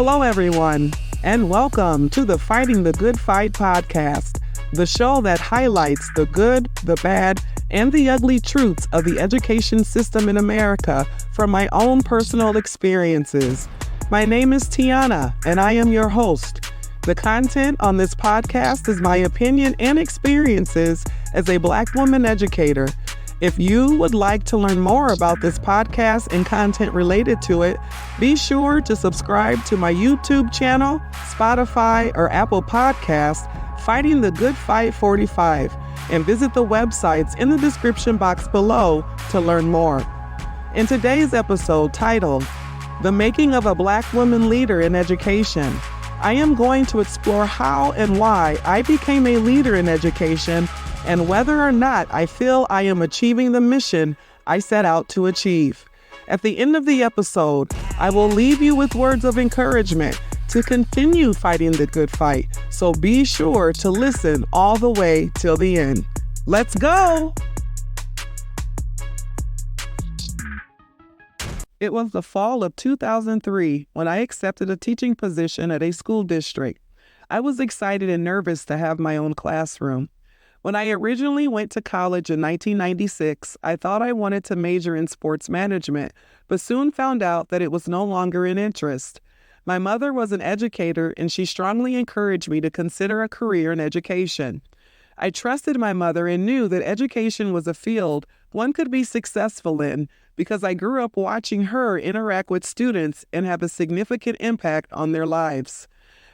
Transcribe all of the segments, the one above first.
Hello, everyone, and welcome to the Fighting the Good Fight podcast, the show that highlights the good, the bad, and the ugly truths of the education system in America from my own personal experiences. My name is Tiana, and I am your host. The content on this podcast is my opinion and experiences as a Black woman educator. If you would like to learn more about this podcast and content related to it, be sure to subscribe to my YouTube channel, Spotify, or Apple Podcasts, Fighting the Good Fight 45, and visit the websites in the description box below to learn more. In today's episode titled, The Making of a Black Woman Leader in Education, I am going to explore how and why I became a leader in education and whether or not I feel I am achieving the mission I set out to achieve. At the end of the episode, I will leave you with words of encouragement to continue fighting the good fight, so be sure to listen all the way till the end. Let's go! It was the fall of 2003 when I accepted a teaching position at a school district. I was excited and nervous to have my own classroom. When I originally went to college in 1996, I thought I wanted to major in sports management, but soon found out that it was no longer an interest. My mother was an educator, and she strongly encouraged me to consider a career in education. I trusted my mother and knew that education was a field one could be successful in because I grew up watching her interact with students and have a significant impact on their lives.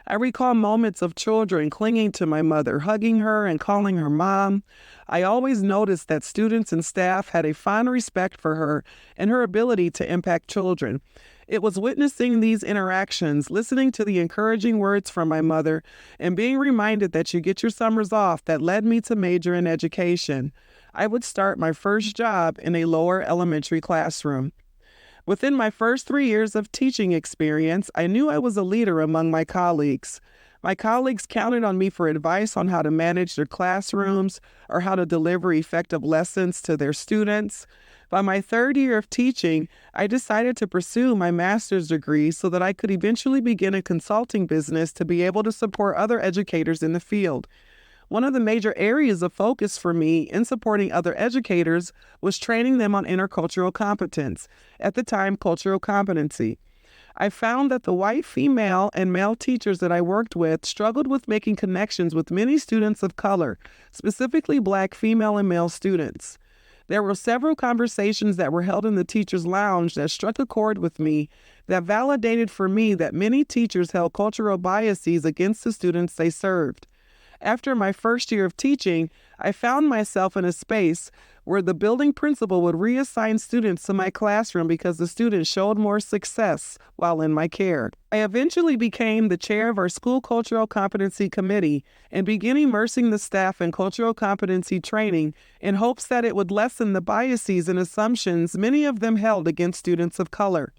I recall moments of children clinging to my mother, hugging her and calling her mom. I always noticed that students and staff had a fond respect for her and her ability to impact children. It was witnessing these interactions, listening to the encouraging words from my mother, and being reminded that you get your summers off that led me to major in education. I would start my first job in a lower elementary classroom. Within my first 3 years of teaching experience, I knew I was a leader among my colleagues. My colleagues counted on me for advice on how to manage their classrooms or how to deliver effective lessons to their students. By my third year of teaching, I decided to pursue my master's degree so that I could eventually begin a consulting business to be able to support other educators in the field. One of the major areas of focus for me in supporting other educators was training them on intercultural competence, at the time cultural competency. I found that the white female and male teachers that I worked with struggled with making connections with many students of color, specifically Black female and male students. There were several conversations that were held in the teacher's lounge that struck a chord with me that validated for me that many teachers held cultural biases against the students they served. After my first year of teaching, I found myself in a space where the building principal would reassign students to my classroom because the students showed more success while in my care. I eventually became the chair of our school cultural competency committee and began immersing the staff in cultural competency training in hopes that it would lessen the biases and assumptions many of them held against students of color.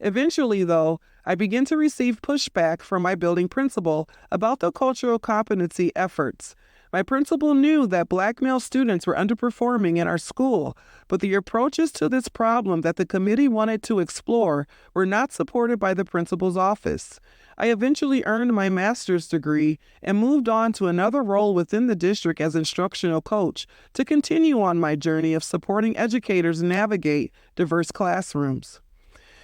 Eventually, though, I began to receive pushback from my building principal about the cultural competency efforts. My principal knew that Black male students were underperforming in our school, but the approaches to this problem that the committee wanted to explore were not supported by the principal's office. I eventually earned my master's degree and moved on to another role within the district as instructional coach to continue on my journey of supporting educators navigate diverse classrooms.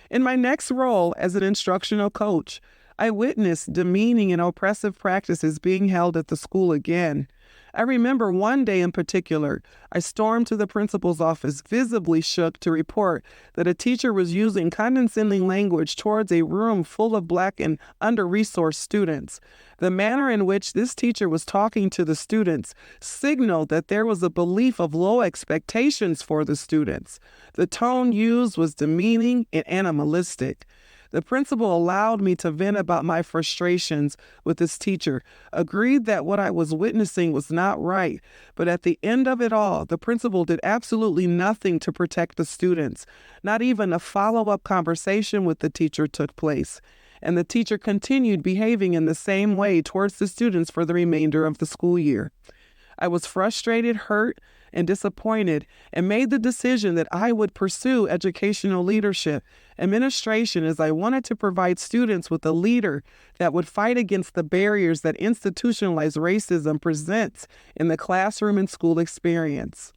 In my next role as an instructional coach, I witnessed demeaning and oppressive practices being held at the school again. I remember one day in particular, I stormed to the principal's office, visibly shook to report that a teacher was using condescending language towards a room full of Black and under-resourced students. The manner in which this teacher was talking to the students signaled that there was a belief of low expectations for the students. The tone used was demeaning and animalistic. The principal allowed me to vent about my frustrations with this teacher, agreed that what I was witnessing was not right, but at the end of it all, the principal did absolutely nothing to protect the students. Not even a follow-up conversation with the teacher took place, and the teacher continued behaving in the same way towards the students for the remainder of the school year. I was frustrated, hurt, and disappointed, and made the decision that I would pursue educational leadership, administration, as I wanted to provide students with a leader that would fight against the barriers that institutionalized racism presents in the classroom and school experience.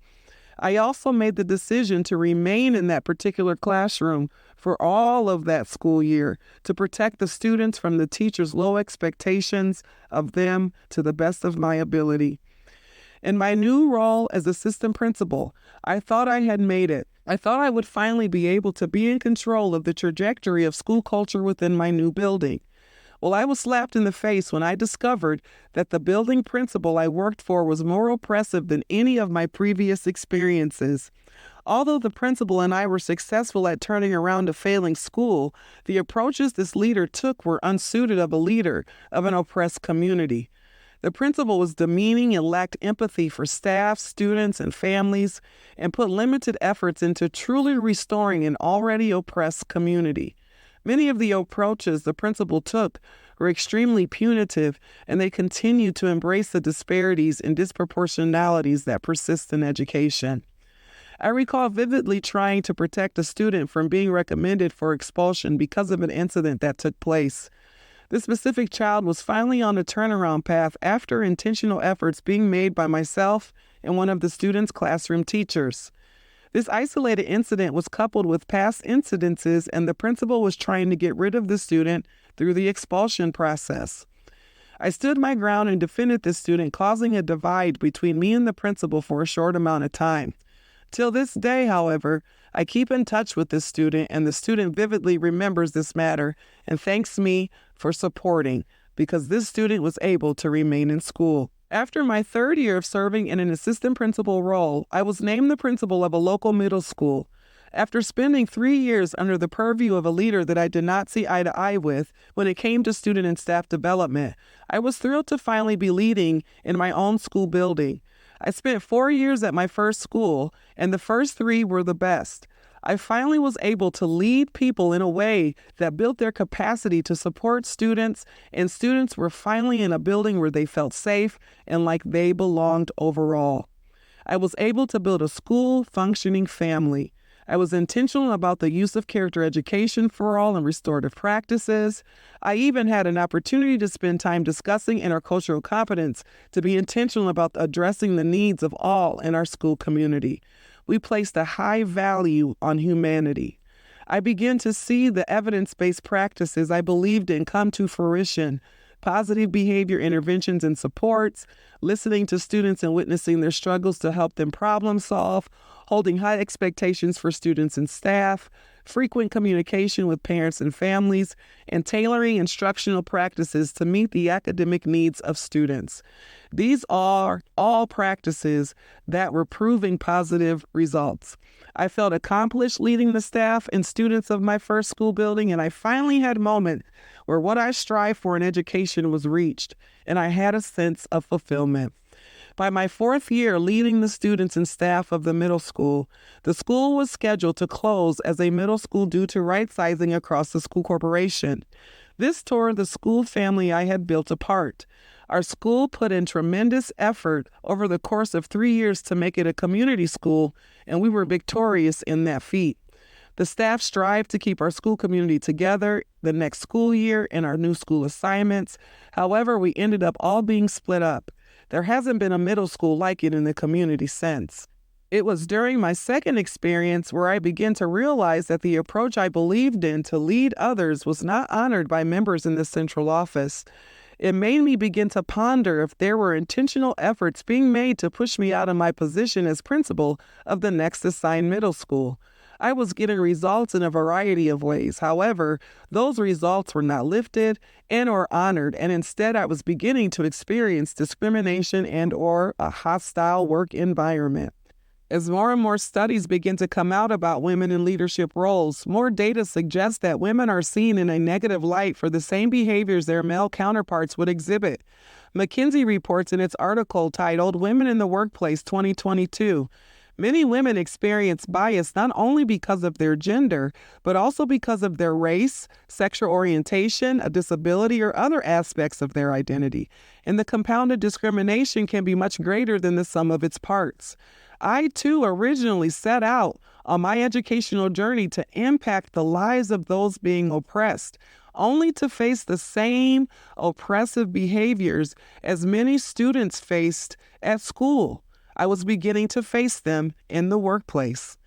I also made the decision to remain in that particular classroom for all of that school year to protect the students from the teachers' low expectations of them to the best of my ability. In my new role as assistant principal, I thought I had made it. I thought I would finally be able to be in control of the trajectory of school culture within my new building. Well, I was slapped in the face when I discovered that the building principal I worked for was more oppressive than any of my previous experiences. Although the principal and I were successful at turning around a failing school, the approaches this leader took were unsuited of a leader of an oppressed community. The principal was demeaning and lacked empathy for staff, students, and families, and put limited efforts into truly restoring an already oppressed community. Many of the approaches the principal took were extremely punitive, and they continue to embrace the disparities and disproportionalities that persist in education. I recall vividly trying to protect a student from being recommended for expulsion because of an incident that took place. This specific child was finally on a turnaround path after intentional efforts being made by myself and one of the student's classroom teachers. This isolated incident was coupled with past incidences, and the principal was trying to get rid of the student through the expulsion process. I stood my ground and defended the student, causing a divide between me and the principal for a short amount of time. Till this day, however, I keep in touch with this student, and the student vividly remembers this matter and thanks me for supporting, because this student was able to remain in school. After my third year of serving in an assistant principal role, I was named the principal of a local middle school. After spending 3 years under the purview of a leader that I did not see eye to eye with when it came to student and staff development, I was thrilled to finally be leading in my own school building. I spent 4 years at my first school, and the first 3 were the best. I finally was able to lead people in a way that built their capacity to support students, and students were finally in a building where they felt safe and like they belonged overall. I was able to build a school-functioning family. I was intentional about the use of character education for all and restorative practices. I even had an opportunity to spend time discussing intercultural competence to be intentional about addressing the needs of all in our school community. We placed a high value on humanity. I began to see the evidence-based practices I believed in come to fruition. Positive behavior interventions and supports, listening to students and witnessing their struggles to help them problem solve, holding high expectations for students and staff, frequent communication with parents and families, and tailoring instructional practices to meet the academic needs of students. These are all practices that were proving positive results. I felt accomplished leading the staff and students of my first school building, and I finally had a moment where what I strive for in education was reached, and I had a sense of fulfillment. By my 4th year leading the students and staff of the middle school, the school was scheduled to close as a middle school due to right-sizing across the school corporation. This tore the school family I had built apart. Our school put in tremendous effort over the course of 3 years to make it a community school, and we were victorious in that feat. The staff strived to keep our school community together the next school year in our new school assignments. However, we ended up all being split up. There hasn't been a middle school like it in the community since. It was during my second experience where I began to realize that the approach I believed in to lead others was not honored by members in the central office. It made me begin to ponder if there were intentional efforts being made to push me out of my position as principal of the next assigned middle school. I was getting results in a variety of ways. However, those results were not lifted and/or honored, and instead I was beginning to experience discrimination and/or a hostile work environment. As more and more studies begin to come out about women in leadership roles, more data suggests that women are seen in a negative light for the same behaviors their male counterparts would exhibit. McKinsey reports in its article titled Women in the Workplace 2022, Many women experience bias not only because of their gender, but also because of their race, sexual orientation, a disability, or other aspects of their identity. And the compounded discrimination can be much greater than the sum of its parts. I, too, originally set out on my educational journey to impact the lives of those being oppressed, only to face the same oppressive behaviors as many students faced at school. I was beginning to face them in the workplace.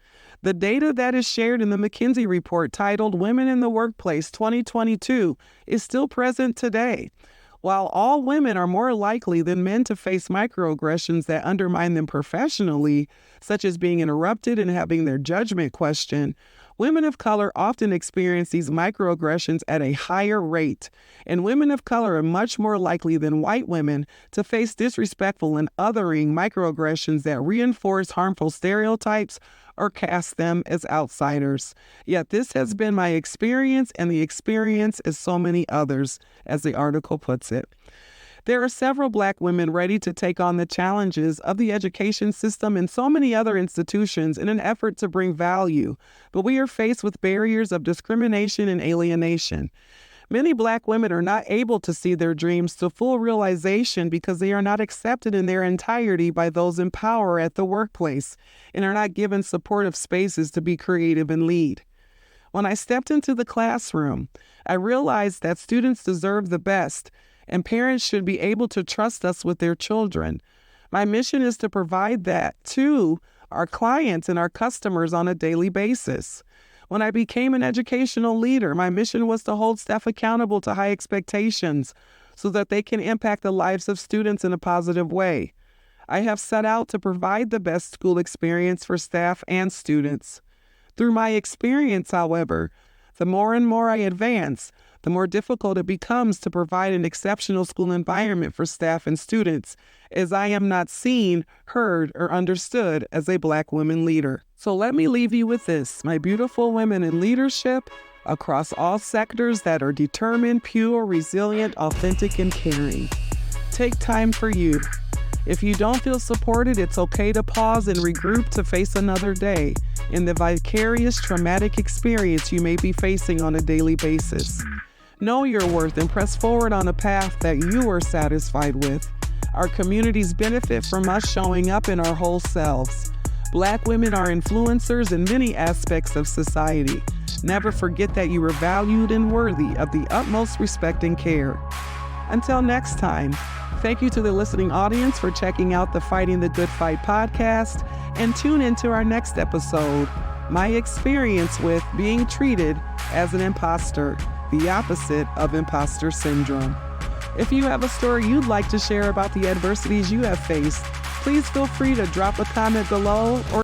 The data that is shared in the McKinsey report titled Women in the Workplace 2022 is still present today. While all women are more likely than men to face microaggressions that undermine them professionally, such as being interrupted and having their judgment questioned, women of color often experience these microaggressions at a higher rate, and women of color are much more likely than white women to face disrespectful and othering microaggressions that reinforce harmful stereotypes or cast them as outsiders. Yet this has been my experience, and the experience is so many others, as the article puts it. There are several Black women ready to take on the challenges of the education system and so many other institutions in an effort to bring value, but we are faced with barriers of discrimination and alienation. Many Black women are not able to see their dreams to full realization because they are not accepted in their entirety by those in power at the workplace and are not given supportive spaces to be creative and lead. When I stepped into the classroom, I realized that students deserve the best, and parents should be able to trust us with their children. My mission is to provide that to our clients and our customers on a daily basis. When I became an educational leader, my mission was to hold staff accountable to high expectations so that they can impact the lives of students in a positive way. I have set out to provide the best school experience for staff and students. Through my experience, however, the more and more I advance, the more difficult it becomes to provide an exceptional school environment for staff and students, as I am not seen, heard, or understood as a Black woman leader. So let me leave you with this, my beautiful women in leadership across all sectors that are determined, pure, resilient, authentic, and caring. Take time for you. If you don't feel supported, it's okay to pause and regroup to face another day in the vicarious traumatic experience you may be facing on a daily basis. Know your worth and press forward on a path that you are satisfied with. Our communities benefit from us showing up in our whole selves. Black women are influencers in many aspects of society. Never forget that you are valued and worthy of the utmost respect and care. Until next time, thank you to the listening audience for checking out the Fighting the Good Fight podcast, and tune into our next episode, my experience with being treated as an imposter, the opposite of imposter syndrome. If you have a story you'd like to share about the adversities you have faced, please feel free to drop a comment below or